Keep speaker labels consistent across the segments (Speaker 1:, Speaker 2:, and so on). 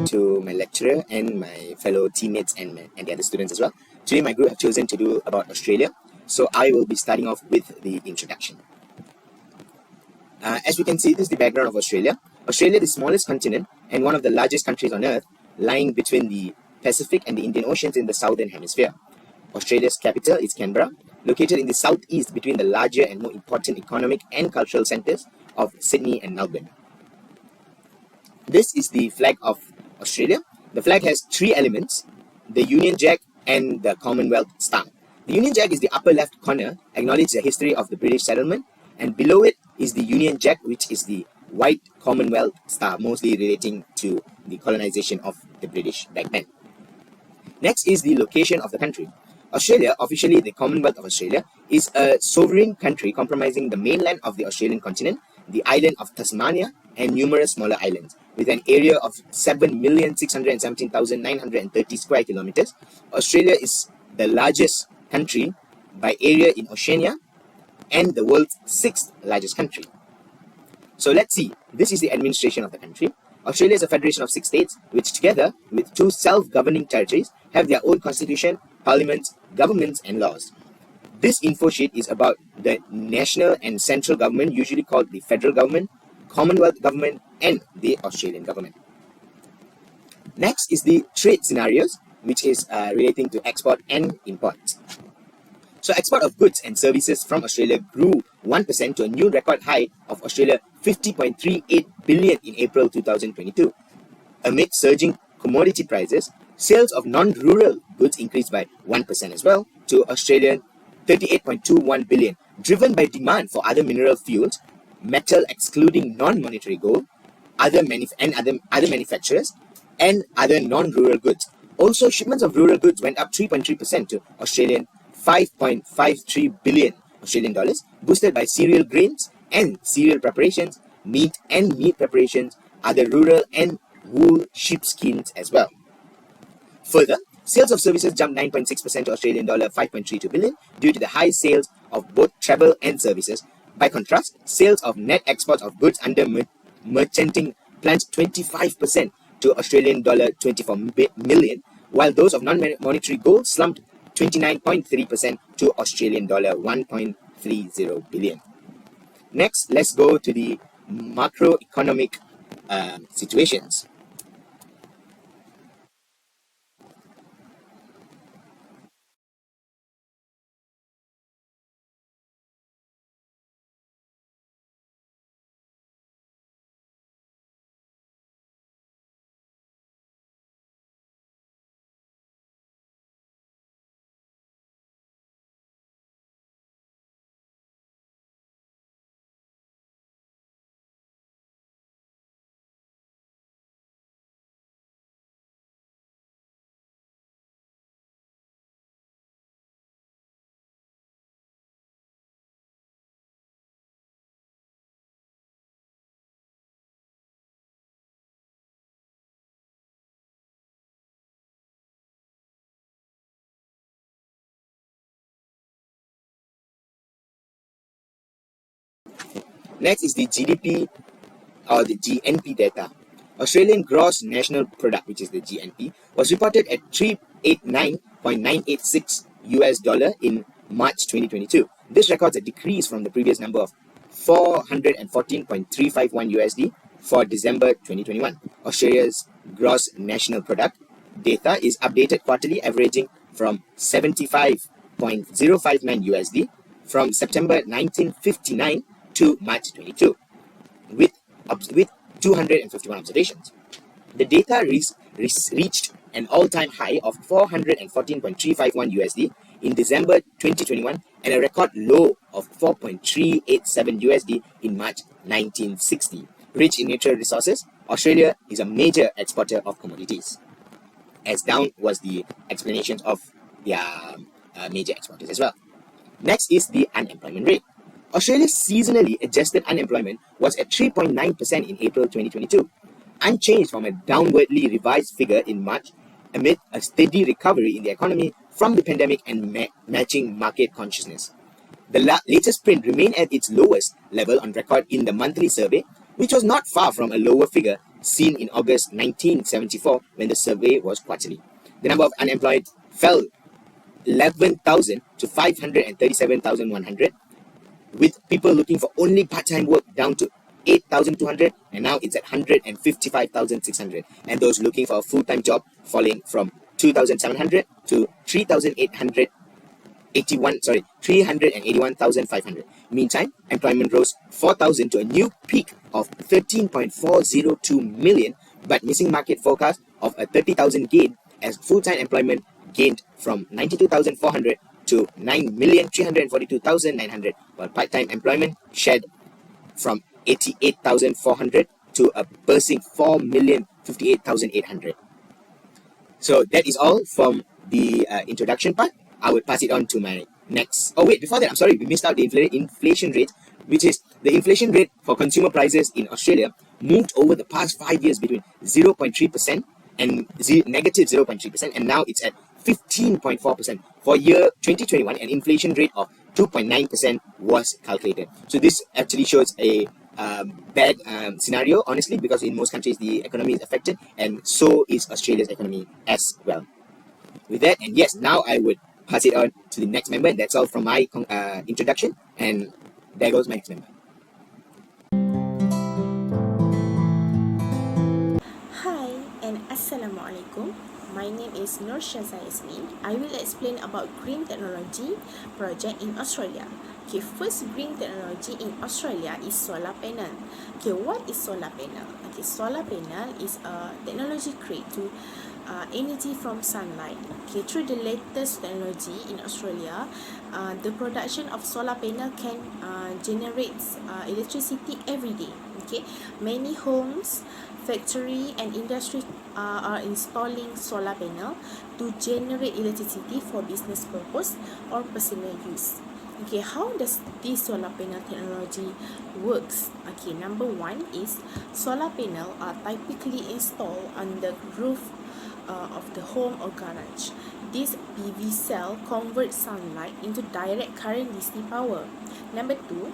Speaker 1: To my lecturer and my fellow teammates and the other students as well. Today my group have chosen to do about Australia, so I will be starting off with the introduction. As we can see, this is the background of Australia. Australia, the smallest continent and one of the largest countries on earth, lying between the Pacific and the Indian Oceans in the southern hemisphere. Australia's capital is Canberra, located in the southeast between the larger and more important economic and cultural centres of Sydney and Melbourne. This is the flag of Australia. The flag has three elements: the Union Jack and the Commonwealth Star. The Union Jack is the upper left corner, acknowledges the history of the British settlement, and below it is the Union Jack, which is the white Commonwealth Star, mostly relating to the colonization of the British back then. Next is the location of the country. Australia, officially the Commonwealth of Australia, is a sovereign country comprising the mainland of the Australian continent, the island of Tasmania, and numerous smaller islands. With an area of 7,617,930 square kilometers, Australia is the largest country by area in Oceania and the world's sixth largest country. So let's see. This is the administration of the country. Australia is a federation of 6 states, which together with 2 self-governing territories have their own constitution, parliaments, governments, and laws. This info sheet is about the national and central government, usually called the federal government, Commonwealth government, and the Australian government. Next is the trade scenarios, which is relating to export and import. So export of goods and services from Australia grew 1% to a new record high of Australia 50.38 billion in April 2022. Amid surging commodity prices, sales of non-rural goods increased by 1% as well to Australian 38.21 billion, driven by demand for other mineral fuels, metal excluding non-monetary gold, other manufacturers, and other non-rural goods. Also, shipments of rural goods went up 3.3% to Australian 5.53 billion Australian dollars, boosted by cereal grains and cereal preparations, meat and meat preparations, other rural and wool sheepskins as well. Further, sales of services jumped 9.6% to Australian dollar 5.32 billion due to the high sales of both travel and services. By contrast, sales of net exports of goods under merchanting plunged 25% to Australian dollar 24 million, while those of non-monetary gold slumped 29.3% to Australian dollar 1.30 billion. Next, let's go to the macroeconomic situations. Next is the GDP or the GNP data. Australian Gross National Product, which is the GNP, was reported at 389.986 US dollar in March 2022. This records a decrease from the previous number of 414.351 USD for December 2021. Australia's Gross National Product data is updated quarterly, averaging from 75.059 USD from September 1959 to March 22, with 251 observations. The data reached an all-time high of 414.351 USD in December 2021 and a record low of 4.387 USD in March 1960. Rich in natural resources, Australia is a major exporter of commodities. As down was the explanations of their major exporters as well. Next is the unemployment rate. Australia's seasonally adjusted unemployment was at 3.9% in April 2022, unchanged from a downwardly revised figure in March amid a steady recovery in the economy from the pandemic and matching market consciousness. The latest print remained at its lowest level on record in the monthly survey, which was not far from a lower figure seen in August 1974 when the survey was quarterly. The number of unemployed fell 11,000 to 537,100, with people looking for only part-time work down to 8,200, and now it's at 155,600, and those looking for a full-time job falling from 2,700 to 381,500. Meantime, employment rose 4,000 to a new peak of 13.402 million, but missing market forecast of a 30,000 gain as full-time employment gained from 92,400 to 9,342,900, while part-time employment shed from 88,400 to a bursting 4,058,800. So that is all from the introduction part. I would pass it on to my next. Oh wait, before that, I'm sorry, we missed out the inflation rate, which is the inflation rate for consumer prices in Australia moved over the past 5 years between 0.3% and negative 0.3%, and now it's at 15.4%. For year 2021, an inflation rate of 2.9% was calculated. So this actually shows a bad scenario, honestly, because in most countries the economy is affected, and so is Australia's economy as well. With that, and yes, now I would pass it on to the next member, and that's all from my introduction, and there goes my next member.
Speaker 2: Hi and Assalamualaikum. My name is Nur Shaza Yasmin. I will explain about green technology project in Australia. Okay, first green technology in Australia is solar panel. Okay, what is solar panel? Okay, solar panel is a technology created to energy from sunlight. Okay, through the latest technology in Australia, the production of solar panel can generate electricity every day. Okay, many homes, factory and industry are installing solar panel to generate electricity for business purpose or personal use. Okay, how does this solar panel technology works? Okay, number one is solar panel are typically installed on the roof of the home or garage. This PV cell converts sunlight into direct current DC power. Number two,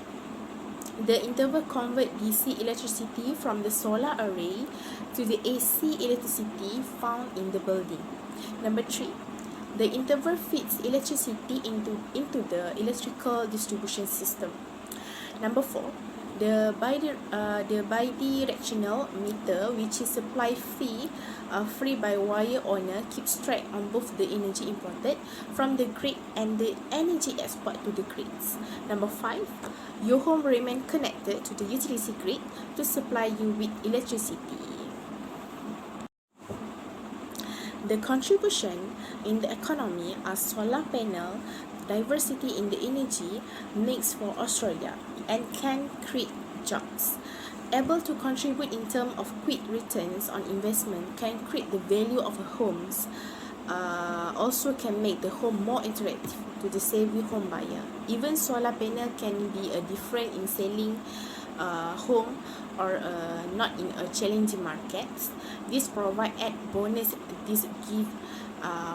Speaker 2: the interval convert DC electricity from the solar array to the AC electricity found in the building. Number three, the interval feeds electricity into the electrical distribution system. Number four, the bidirectional meter, which is supply fee free by wire owner, keeps track on both the energy imported from the grid and the energy export to the grids. Number five, your home remain connected to the utility grid to supply you with electricity. The contribution in the economy as solar panel diversity in the energy mix for Australia and can create jobs. Able to contribute in terms of quick returns on investment can create the value of a homes. Also can make the home more interactive to the savvy home buyer. Even solar panel can be a different in selling home or not in a challenging market. This provide add bonus. This give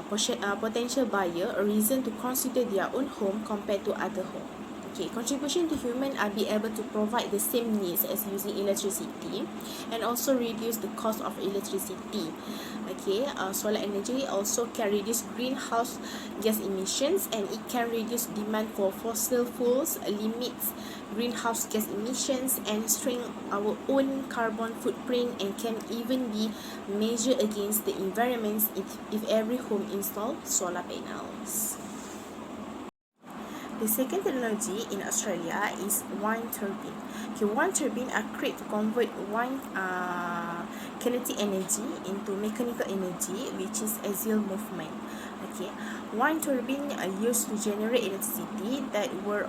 Speaker 2: potential buyer a reason to consider their own home compared to other home. Okay, contribution to human are be able to provide the same needs as using electricity and also reduce the cost of electricity. Okay, solar energy also can reduce greenhouse gas emissions, and it can reduce demand for fossil fuels, limits greenhouse gas emissions, and shrink our own carbon footprint, and can even be measured against the environment if every home install solar panels. The second technology in Australia is wind turbine. Okay, wind turbine are created to convert wind kinetic energy into mechanical energy, which is axial movement. Okay, wind turbine are used to generate electricity that were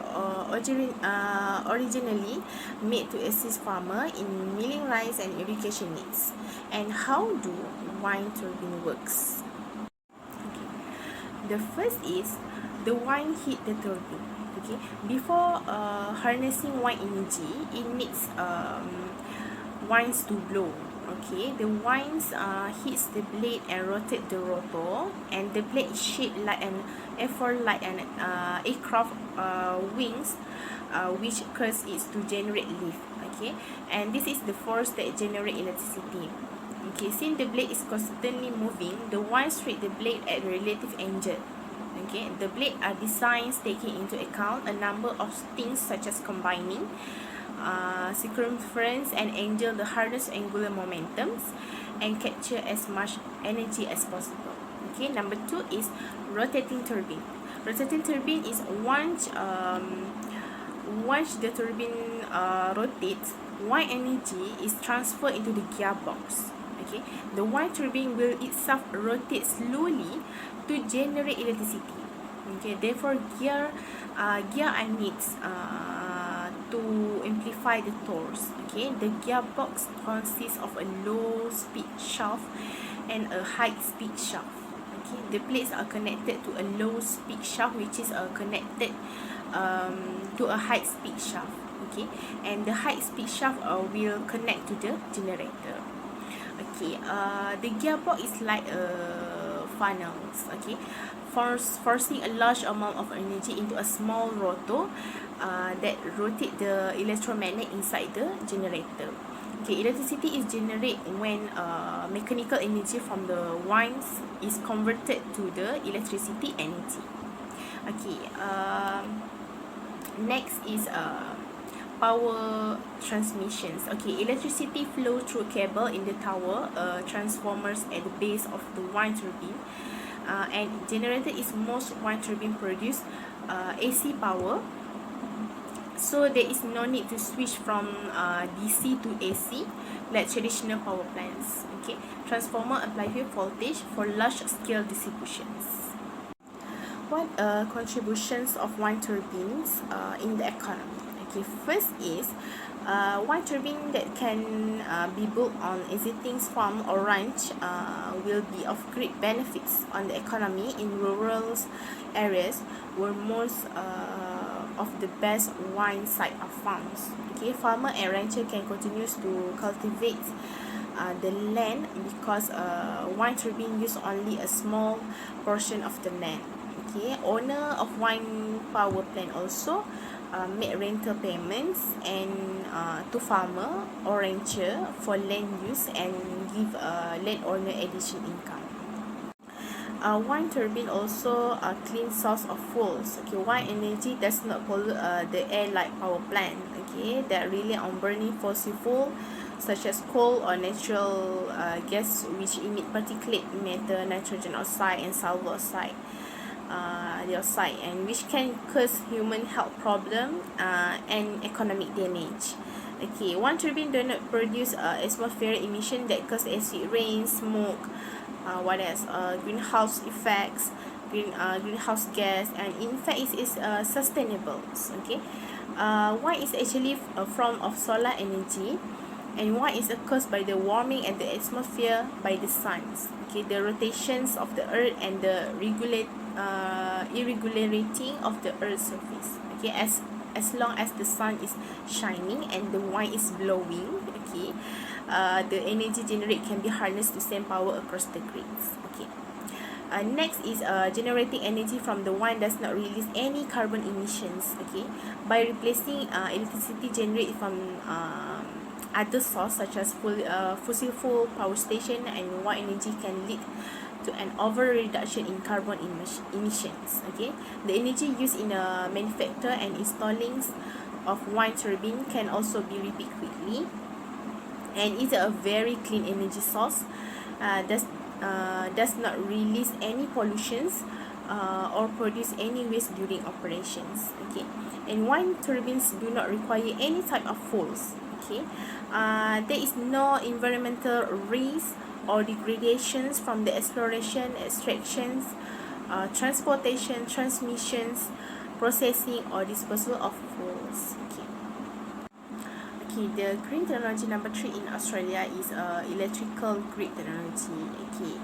Speaker 2: originally made to assist farmer in milling rice and irrigation needs. And how do wind turbine works? Okay. The first is the wind hit the turbine. Okay, before harnessing wind energy, it needs winds to blow. Okay, the winds hits the blade and rotate the rotor, and the blade is shaped like an effort like an aircraft wings, which causes it to generate lift. Okay, and this is the force that generate electricity. Okay, since the blade is constantly moving, the winds treat the blade at relative angle. Okay, the blade are designed taking into account a number of things such as combining circumference and angle, the hardest angular momentums, and capture as much energy as possible. Okay, number 2 is rotating turbine. Rotating turbine is once the turbine rotates, wind energy is transferred into the gearbox. Okay, the wind turbine will itself rotate slowly to generate electricity. Okay, therefore gear are needs to amplify the torque. Okay, the gearbox consists of a low speed shaft and a high speed shaft. Okay, the plates are connected to a low speed shaft, which is connected to a high speed shaft. Okay, and the high speed shaft will connect to the generator. Okay, the gearbox is like a funnels. Okay, forcing a large amount of energy into a small rotor that rotate the electromagnet inside the generator. Okay, electricity is generated when mechanical energy from the winds is converted to the electricity energy. Okay, next is power transmissions. Okay, electricity flow through cable in the tower, transformers at the base of the wind turbine, and generator is most wind turbine produce AC power, so there is no need to switch from DC to AC like traditional power plants. Okay, transformer apply high voltage for large scale distributions. What contributions of wind turbines in the economy? Okay, first is wind turbine that can be built on existing farm or ranch will be of great benefits on the economy in rural areas where most of the best wine site are farms. Okay, farmer and rancher can continue to cultivate the land because wine turbine use only a small portion of the land. Okay, owner of wine power plant also make rental payments and to farmer or rancher for land use and give landowner additional income. Wind turbine also a clean source of fuels. Okay, wind energy does not pollute the air like power plant. Okay, that rely on burning fossil fuel such as coal or natural gas, which emit particulate matter, nitrogen oxide and sulfur oxide dioxide, and which can cause human health problem and economic damage. Okay, one turbine do not produce atmospheric emission that cause acid rain, smoke, what else? Greenhouse effects, greenhouse gas, and in fact it is sustainable. Okay, one is actually a form of solar energy, and one is caused by the warming and the atmosphere by the suns. Okay, the rotations of the earth and the irregularity of the earth's surface. Okay, as long as the sun is shining and the wind is blowing, okay, the energy generated can be harnessed to send power across the grids. Okay, next is generating energy from the wind does not release any carbon emissions. Okay, by replacing electricity generated from other source such as fossil fuel power station, and wind energy can lead to an over reduction in carbon emissions. Okay, the energy used in a manufacture and installing of wind turbine can also be repeated quickly, and is a very clean energy source. Does not release any pollutions or produce any waste during operations. Okay, and wind turbines do not require any type of fuels. Okay, there is no environmental risk or degradations from the exploration, extractions, transportation, transmissions, processing, or disposal of fuels. Okay. Okay, the green technology number 3 in Australia is electrical grid technology. Okay,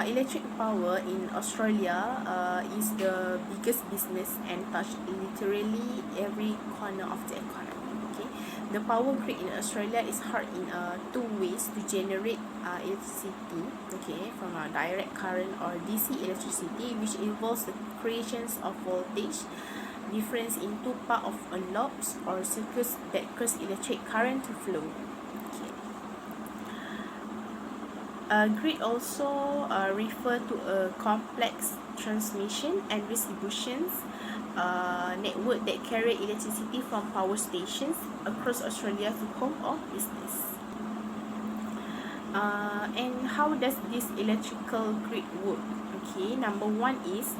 Speaker 2: electric power in Australia is the biggest business and touch literally every corner of the economy. Okay, the power grid in Australia is hard in two ways to generate electricity. Okay, from a direct current or DC electricity, which involves the creations of voltage difference in two parts of a loops or circuits that cause electric current to flow. Okay. A grid also refer to a complex transmission and distributions network that carry electricity from power stations across Australia to home or business. And how does this electrical grid work? Okay, number one is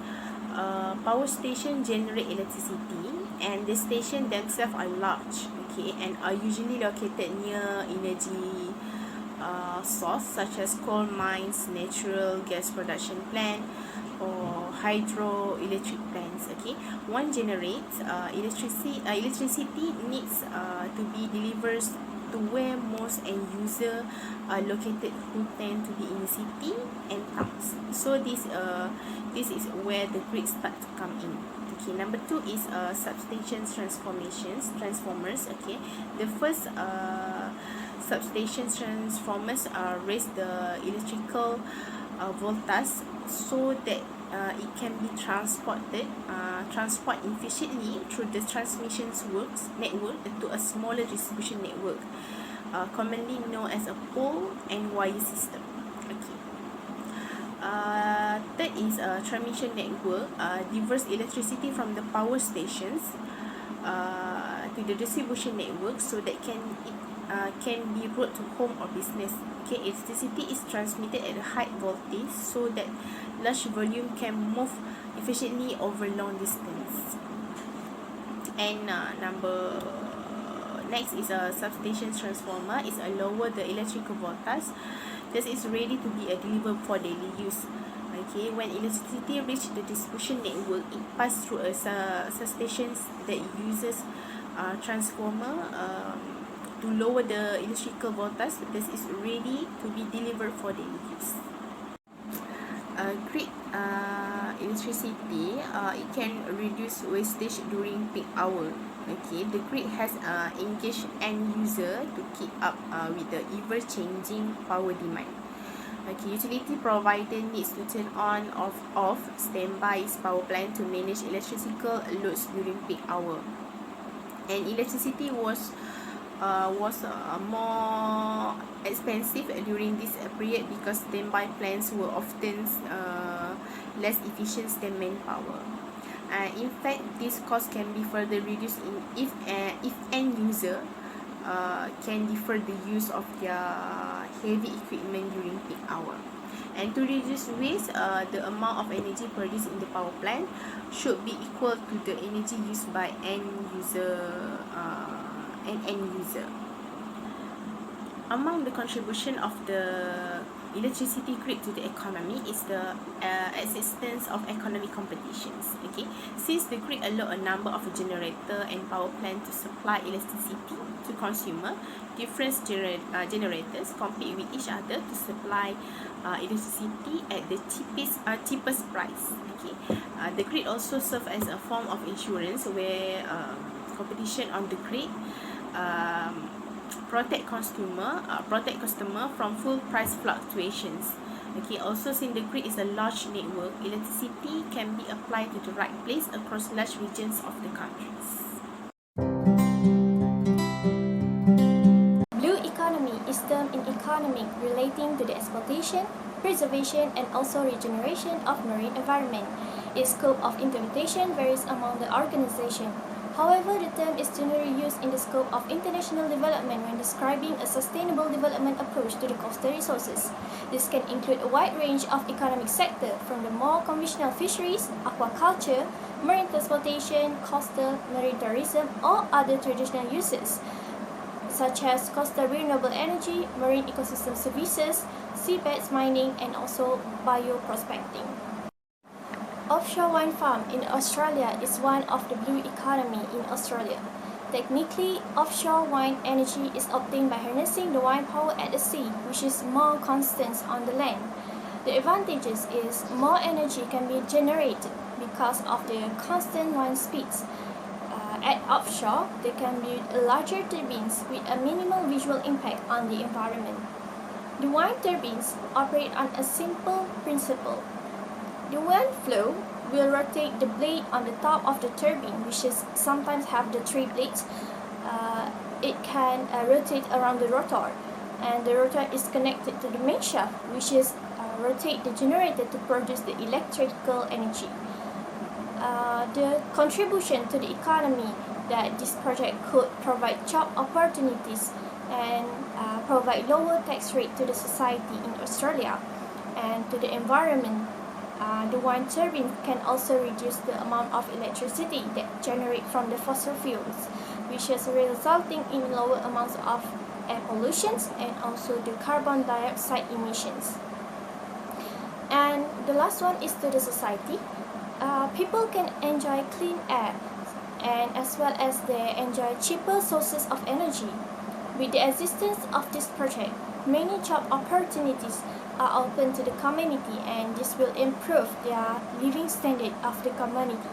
Speaker 2: power station generate electricity, and the station themselves are large, okay, and are usually located near energy source such as coal mines, natural gas production plant, or hydroelectric plants. Okay, one generates electricity needs to be delivered to where most end user are located, who tend to be in the city and towns. So this is where the grid start to come in. Okay, number two is substations transformers. Okay, the first substation transformers raise the electrical voltage so that it can be transport efficiently through the transmission network to a smaller distribution network, commonly known as a pole and wire system. Okay. Third is a transmission network, diverse electricity from the power stations to the distribution network so that can be brought to home or business. Okay, electricity is transmitted at a high voltage so that large volume can move efficiently over long distance. And next is a substation transformer. Is a lower the electrical voltage that is ready to be delivered for daily use. Okay, when electricity reaches the distribution network, it passes through a substation that uses transformer to lower the electrical voltage that is ready to be delivered for daily use. Grid electricity, it can reduce wastage during peak hour. Okay, the grid has engaged end user to keep up with the ever changing power demand. Okay, utility provider needs to turn on off standby power plant to manage electrical loads during peak hour. And electricity was more expensive during this period because standby plants were often less efficient than manpower. In fact, this cost can be further reduced if end user can defer the use of their heavy equipment during peak hour. And to reduce waste, the amount of energy produced in the power plant should be equal to the energy used by end user. Among the contribution of the electricity grid to the economy is the existence of economic competitions. Okay, since the grid allow a number of generator and power plant to supply electricity to consumer, different generators compete with each other to supply electricity at the cheapest price. Okay, the grid also serves as a form of insurance where competition on the grid protect customer from full price fluctuations. Okay, also since the grid is a large network, electricity can be applied to the right place across large regions of the countries.
Speaker 3: Blue economy is termed in economic relating to the exploitation, preservation, and also regeneration of marine environment. Its scope of implementation varies among the organization. However, the term is generally used in the scope of international development when describing a sustainable development approach to the coastal resources. This can include a wide range of economic sectors, from the more conventional fisheries, aquaculture, marine transportation, coastal marine tourism, or other traditional uses, such as coastal renewable energy, marine ecosystem services, seabed mining, and also bioprospecting. Offshore wind farm in Australia is one of the blue economy in Australia. Technically, offshore wind energy is obtained by harnessing the wind power at the sea, which is more constant on the land. The advantages is more energy can be generated because of the constant wind speeds. At offshore, they can build larger turbines with a minimal visual impact on the environment. The wind turbines operate on a simple principle. The wind flow will rotate the blade on the top of the turbine, which is sometimes have the three blades. It can rotate around the rotor, and the rotor is connected to the main shaft, which is rotate the generator to produce the electrical energy. The contribution to the economy that this project could provide job opportunities and provide lower tax rate to the society in Australia and to the environment. The wind turbine can also reduce the amount of electricity that generate from the fossil fuels, which is resulting in lower amounts of air pollution and also the carbon dioxide emissions. And the last one is to the society. People can enjoy clean air and as well as they enjoy cheaper sources of energy. With the existence of this project, many job opportunities are open to the community and this will improve their living standard of the community.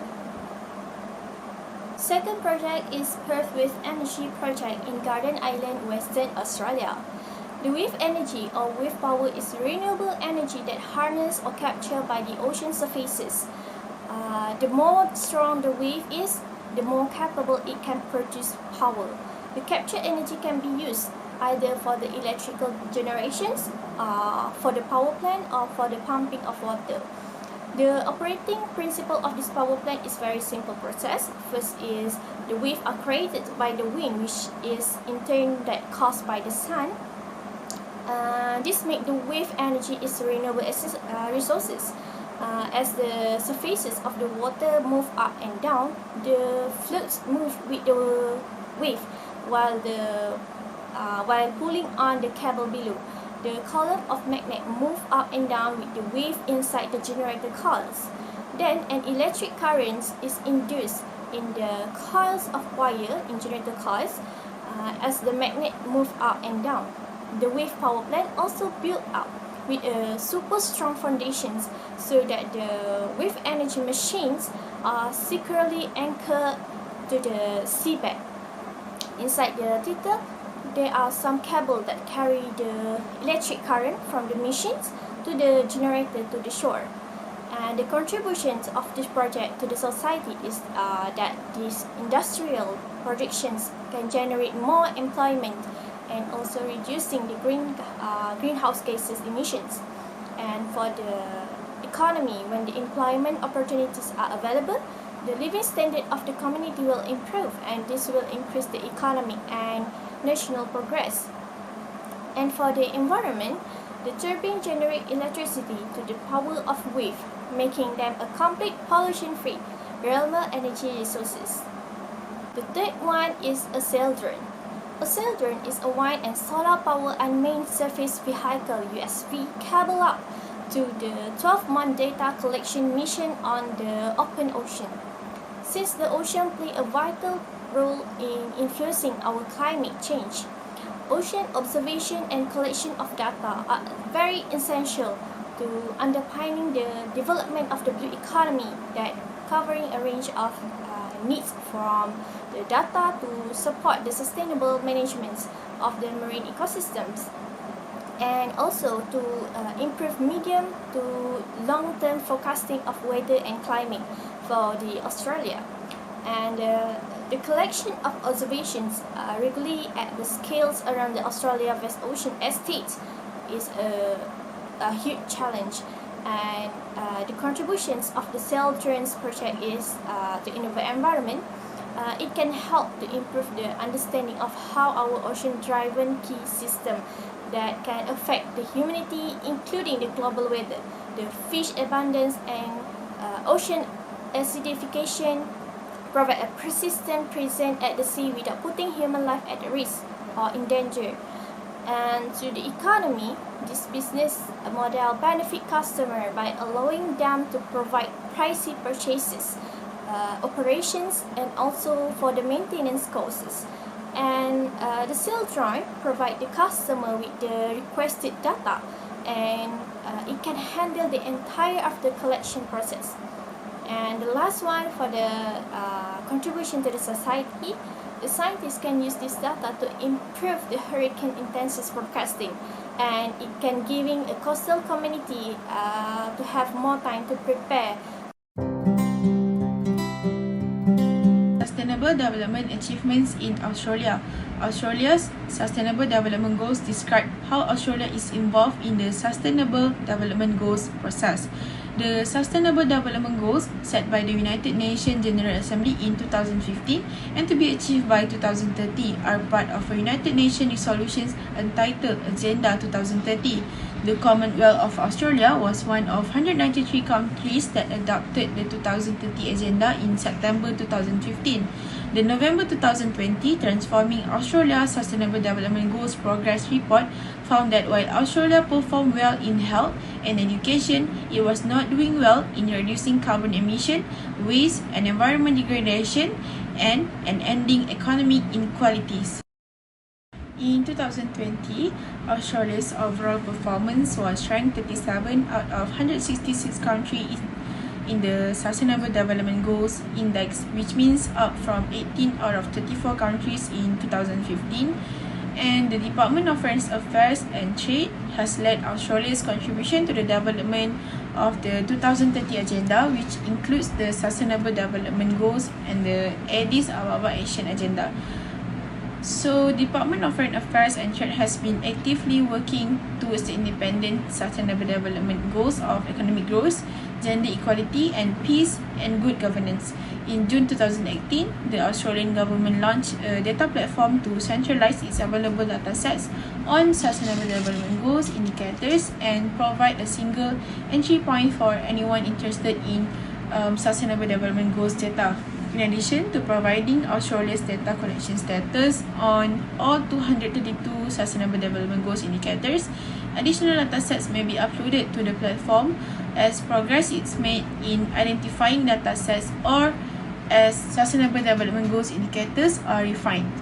Speaker 3: Second project is Perth Wave Energy Project in Garden Island, Western Australia. The wave energy or wave power is renewable energy that harnessed or captured by the ocean surfaces. The more strong the wave is, the more capable it can produce power. The captured energy can be used either for the electrical generations, for the power plant, or for the pumping of water. The operating principle of this power plant is very simple process. First is the waves are created by the wind, which is in turn that caused by the sun. This makes the wave energy is renewable resources. As the surfaces of the water move up and down, the fluids move with the wave while pulling on the cable below. The column of magnet move up and down with the wave inside the generator coils. Then an electric current is induced in the coils of wire in generator coils as the magnet move up and down. The wave power plant also built up with a super strong foundations so that the wave energy machines are securely anchored to the seabed. Inside the theater, there are some cables that carry the electric current from the machines to the generator to the shore. And the contributions of this project to the society is that these industrial projects can generate more employment and also reducing the greenhouse gases emissions. And for the economy, when the employment opportunities are available, the living standard of the community will improve and this will increase the economic and national progress. And for the environment, the turbine generate electricity to the power of wave, making them a complete pollution-free, renewable energy resources. The third one is a sail drone. A sail drone is a wind and solar power unmanned surface vehicle USV cable up to the 12-month data collection mission on the open ocean. Since the ocean play a vital role in influencing our climate change, ocean observation and collection of data are very essential to underpinning the development of the blue economy that covering a range of needs from the data to support the sustainable management of the marine ecosystems and also to improve medium to long-term forecasting of weather and climate for the Australia. And the collection of observations regularly at the scales around the Australia West Ocean Estate is a huge challenge. And the contributions of the sail drones project is to innovate environment. It can help to improve the understanding of how our ocean-driven key system that can affect the humanity, including the global weather, the fish abundance, and ocean acidification, provide a persistent presence at the sea without putting human life at risk or in danger. And to the economy, this business model benefit customer by allowing them to provide pricey purchases, operations, and also for the maintenance costs. And the sail drone provide the customer with the requested data, and it can handle the entire after collection process. And the last one for the contribution to the society, the scientists can use this data to improve the hurricane intensity forecasting, and it can giving a coastal community to have more time to prepare.
Speaker 4: Sustainable Development Achievements in Australia. Australia's Sustainable Development Goals describe how Australia is involved in the Sustainable Development Goals process. The Sustainable Development Goals set by the United Nations General Assembly in 2015 and to be achieved by 2030 are part of a United Nations resolution entitled Agenda 2030. The Commonwealth of Australia was one of 193 countries that adopted the 2030 Agenda in September 2015. The November 2020 Transforming Australia Sustainable Development Goals Progress Report found that while Australia performed well in health and education, it was not doing well in reducing carbon emission, waste and environment degradation, and ending economic inequalities. In 2020, Australia's overall performance was ranked 37 out of 166 countries in the Sustainable Development Goals Index, which means up from 18 out of 34 countries in 2015. And the Department of Foreign Affairs and Trade has led Australia's contribution to the development of the 2030 Agenda, which includes the Sustainable Development Goals and the Addis Ababa Action Agenda. So, Department of Foreign Affairs and Trade has been actively working towards the independent sustainable development goals of economic growth, gender equality and peace and good governance. In June 2018, the Australian government launched a data platform to centralize its available datasets on sustainable development goals indicators and provide a single entry point for anyone interested in sustainable development goals data. In addition to providing Australia's data collection status on all 232 Sustainable Development Goals indicators, additional datasets may be uploaded to the platform as progress is made in identifying datasets or as Sustainable Development Goals indicators are refined.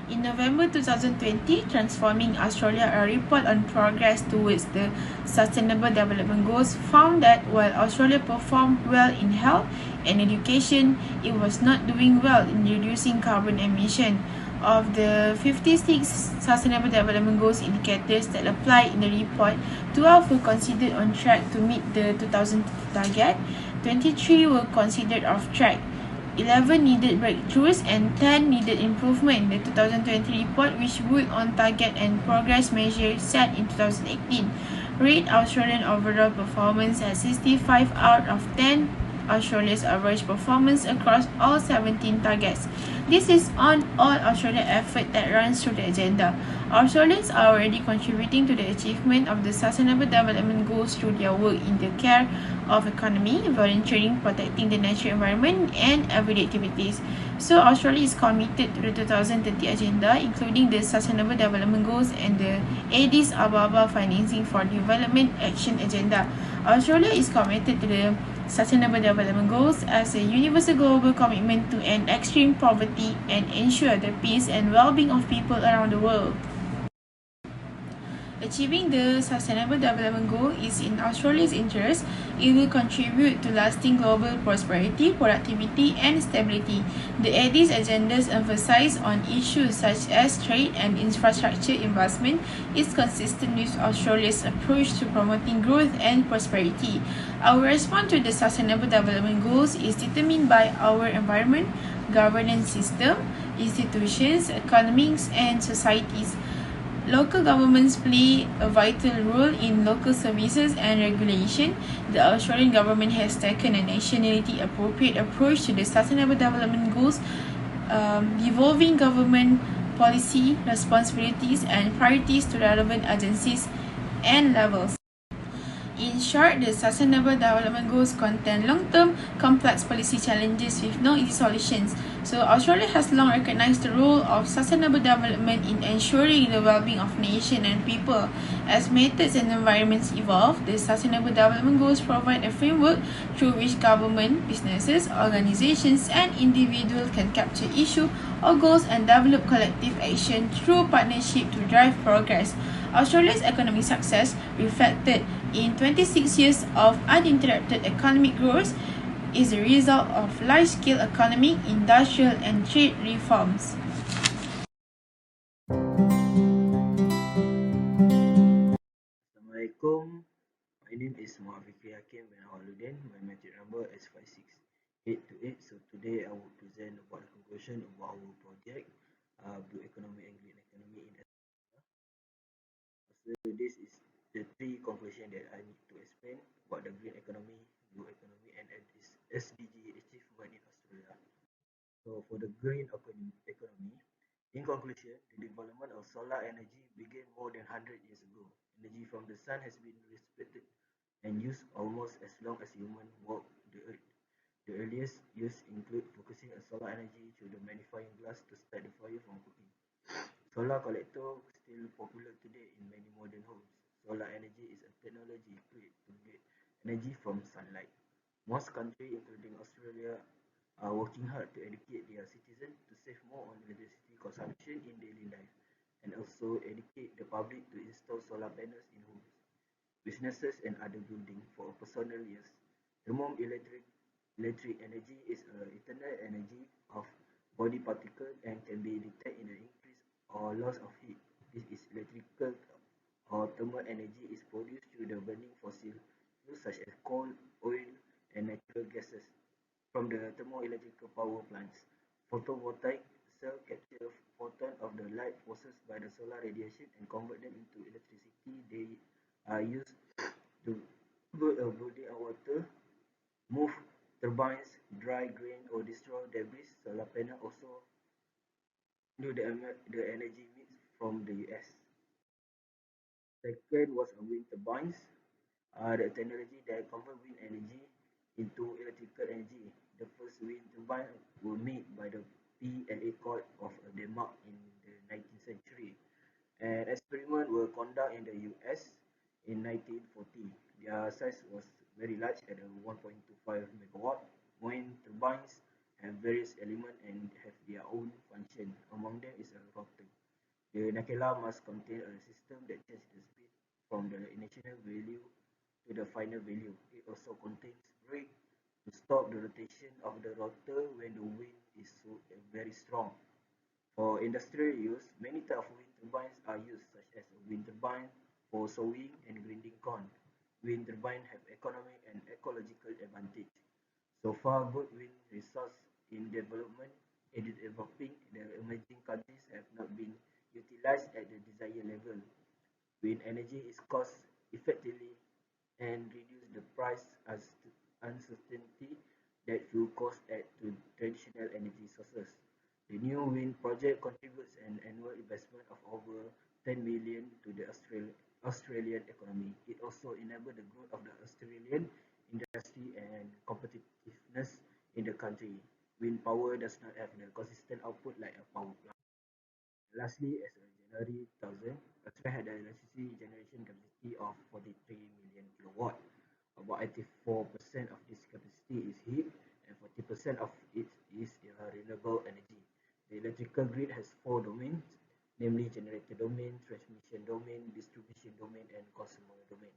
Speaker 4: In November 2020, Transforming Australia, a report on progress towards the Sustainable Development Goals, found that while Australia performed well in health and education, it was not doing well in reducing carbon emission. Of the 56 Sustainable Development Goals indicators that apply in the report, 12 were considered on track to meet the 2030 target, 23 were considered off track, 11 needed breakthroughs and 10 needed improvement in the 2020 report, which worked on target and progress measures set in 2018. Rate Australian overall performance at 65 out of 10 Australia's average performance across all 17 targets. This is on all Australia effort that runs through the agenda. Australians are already contributing to the achievement of the Sustainable Development Goals through their work in the care of economy, volunteering, protecting the natural environment, and everyday activities. So Australia is committed to the 2030 Agenda, including the Sustainable Development Goals and the Addis Ababa Financing for Development Action Agenda. Australia is committed to the Sustainable Development Goals as a universal global commitment to end extreme poverty and ensure the peace and well-being of people around the world. Achieving the Sustainable Development Goal is in Australia's interest. It will contribute to lasting global prosperity, productivity, and stability. The Addis agendas emphasize on issues such as trade and infrastructure investment is consistent with Australia's approach to promoting growth and prosperity. Our response to the Sustainable Development Goals is determined by our environment, governance system, institutions, economies, and societies. Local governments play a vital role in local services and regulation. The Australian government has taken a nationality appropriate approach to the Sustainable Development Goals, devolving government policy, responsibilities, and priorities to relevant agencies and levels. In short, the Sustainable Development Goals contain long-term, complex policy challenges with no easy solutions. So, Australia has long recognized the role of sustainable development in ensuring the well-being of nations and people. As methods and environments evolve, the Sustainable Development Goals provide a framework through which government, businesses, organizations, and individuals can capture issues or goals and develop collective action through partnership to drive progress. Australia's economic success reflected in 26 years of uninterrupted economic growth is the result of large-scale economic, industrial, and trade reforms.
Speaker 5: Assalamualaikum. My name is Muhammad Hakim bin Awaludin. My metric number is 56828. So today I will present about the conclusion about our project, Blue Economy and Green Economy in Australia. So this is the three conclusion that I need to explain about the green economy, blue economy, and its SDG achievement in Australia. So for the green economy, in conclusion, the development of solar energy began more than 100 years ago. Energy from the sun has been respected and used almost as long as humans walk the earth. The earliest use include focusing on solar energy through the magnifying glass to start the fire from cooking. Solar collector still popular today in many modern homes. Solar energy is a technology created to get energy from sunlight. Most countries, including Australia, are working hard to educate their citizens to save more on electricity consumption in daily life and also educate the public to install solar panels in homes, businesses and other buildings for personal use. Electric energy is internal energy of body particle and can be detected in the increase or loss of heat. This is electrical or thermal energy is produced through the burning fossil fuels such as coal, oil, and natural gases from the thermoelectric power plants. Photovoltaic cells capture photons of the light processed by the solar radiation and convert them into electricity. They are used to cool a building or water, move turbines, dry grain, or destroy debris. Solar panels also do the energy mix from the US. Second was wind turbines. The technology that convert wind energy into electrical energy. The first wind turbine were made by the PLA Court of Denmark in the 19th century. And experiments were conducted in the US in 1940. Their size was very large at 1.25 megawatt. Wind turbines have various elements and have their own function. Among them is a rotor. The nacella must contain a system that changes the speed from the initial value to the final value. It also contains brake to stop the rotation of the rotor when the wind is very strong. For industrial use, many types of wind turbines are used, such as a wind turbine for sowing and grinding corn. Wind turbines have economic and ecological advantage. So far, good wind resources in development and developing the emerging countries have not been utilized at the desired level. Wind energy is cost effectively and reduce the price as uncertainty that fuel costs add to traditional energy sources. The new wind project contributes an annual investment of over 10 million to the Australian economy. It also enables the growth of the Australian industry and competitiveness in the country. Wind power does not have the consistent output like a power plant. Lastly, as of January 2000, Australia had an electricity generation capacity of 43 million kilowatt. About 84% of this capacity is heat and 40% of it is renewable energy. The electrical grid has four domains, namely generator domain, transmission domain, distribution domain, and consumer domain.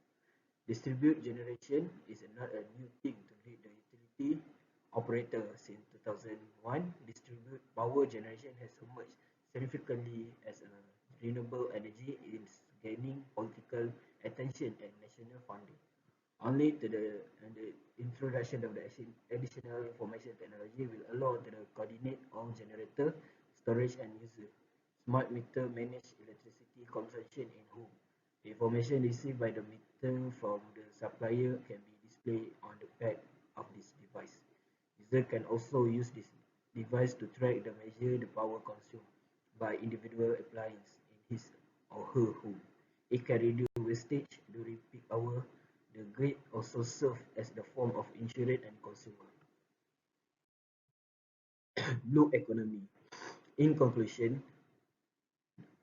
Speaker 5: Distributed generation is not a new thing to lead the utility operator. Since 2001, distributed power generation has emerged significantly as a renewable energy is gaining political attention and national funding. Only the introduction of the additional information technology will allow the coordinate of generator, storage and user. Smart meter manage electricity consumption in home. The information received by the meter from the supplier can be displayed on the back of this device. User can also use this device to track and measure the power consumed by individual appliance in his or her home. It can reduce wastage during peak hour. The grid also serves as the form of insurance and consumer. Blue economy. In conclusion,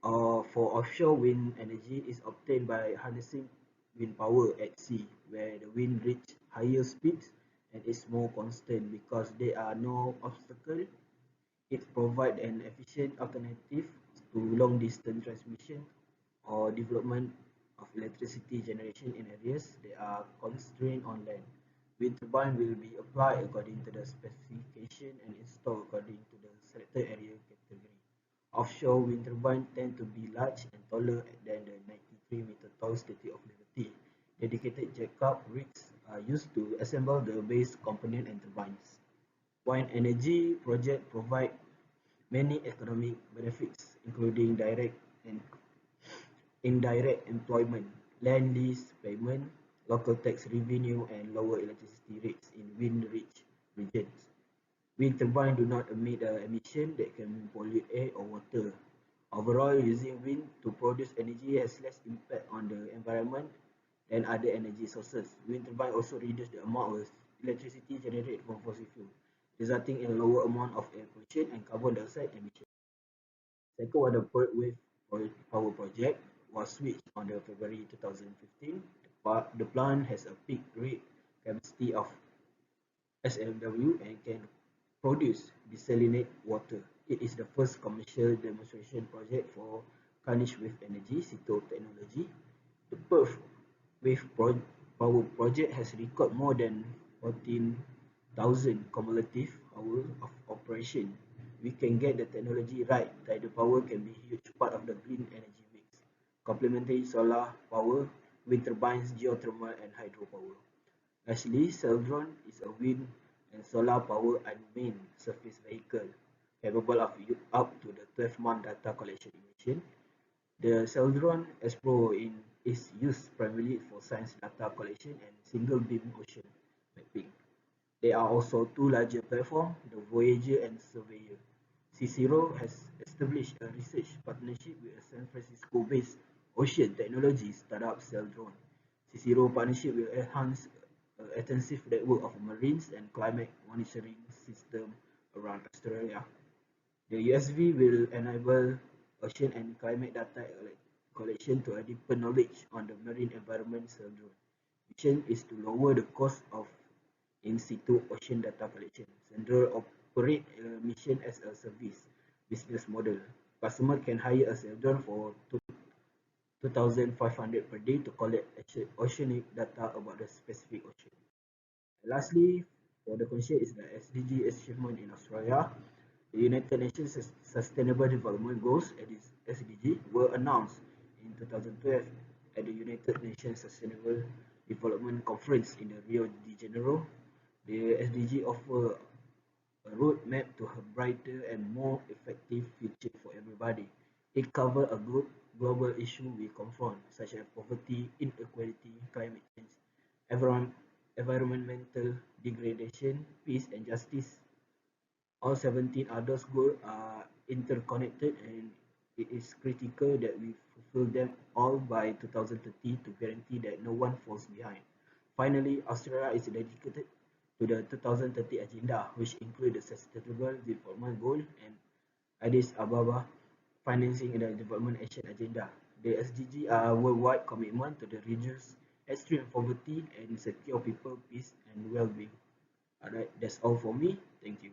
Speaker 5: for offshore wind energy is obtained by harnessing wind power at sea, where the wind reaches higher speeds and is more constant because there are no obstacles. It provides an efficient alternative to long-distance transmission or development of electricity generation in areas that are constrained on land. Wind turbine will be applied according to the specification and installed according to the selected area category. Offshore wind turbines tend to be large and taller than the 93-meter tall Statue of Liberty. Dedicated jack-up rigs are used to assemble the base component and turbines. Wind energy projects provide many economic benefits, including direct and indirect employment, land lease payment, local tax revenue, and lower electricity rates in wind-rich regions. Wind turbines do not emit emissions that can pollute air or water. Overall, using wind to produce energy has less impact on the environment than other energy sources. Wind turbines also reduce the amount of electricity generated from fossil fuel, resulting in a lower amount of air pollution and carbon dioxide emissions. Second water wave power project was switched on the February 2015. The plant has a peak rate capacity of SMW and can produce desalinate water. It is the first commercial demonstration project for Carnish Wave Energy (CITO) technology. The Perth Wave Power Project has recorded more than 14,000 cumulative hours of operation. We can get the technology right, tidal power can be a huge part of the green energy mix, complementing solar power, wind turbines, geothermal, and hydropower. Lastly, Celdron is a wind and solar power unmanned surface vehicle capable of up to the 12-month data collection mission. The Celdron Explorer is used primarily for science data collection and single beam ocean mapping. There are also two larger platforms, the Voyager and Surveyor. Cicero has established a research partnership with a San Francisco-based ocean technology startup Celdron. Cicero partnership will enhance an extensive network of marine and climate monitoring systems around Australia. The USV will enable ocean and climate data collection to a deeper knowledge on the marine environment. Celdron mission is to lower the cost of in situ ocean data collection. Celdron operate a mission as a service business model. Customer can hire a Celdron for 2,500 per day to collect oceanic data about the specific ocean. Lastly, for the question is the SDG achievement in Australia. The United Nations Sustainable Development Goals (SDG) were announced in 2012 at the United Nations Sustainable Development Conference in Rio de Janeiro. The SDG offer a roadmap to a brighter and more effective future for everybody. It covers a global issue we confront, such as poverty, inequality, climate change, environmental degradation, peace and justice. All 17 others goals are interconnected, and it is critical that we fulfill them all by 2030 to guarantee that no one falls behind. Finally, Australia is dedicated to the 2030 agenda, which includes the Sustainable Development Goal and Addis Ababa financing the Development Action Agenda. The SDG are worldwide commitment to the reduce extreme poverty and secure people, peace and well-being. Alright, that's all for me. Thank you.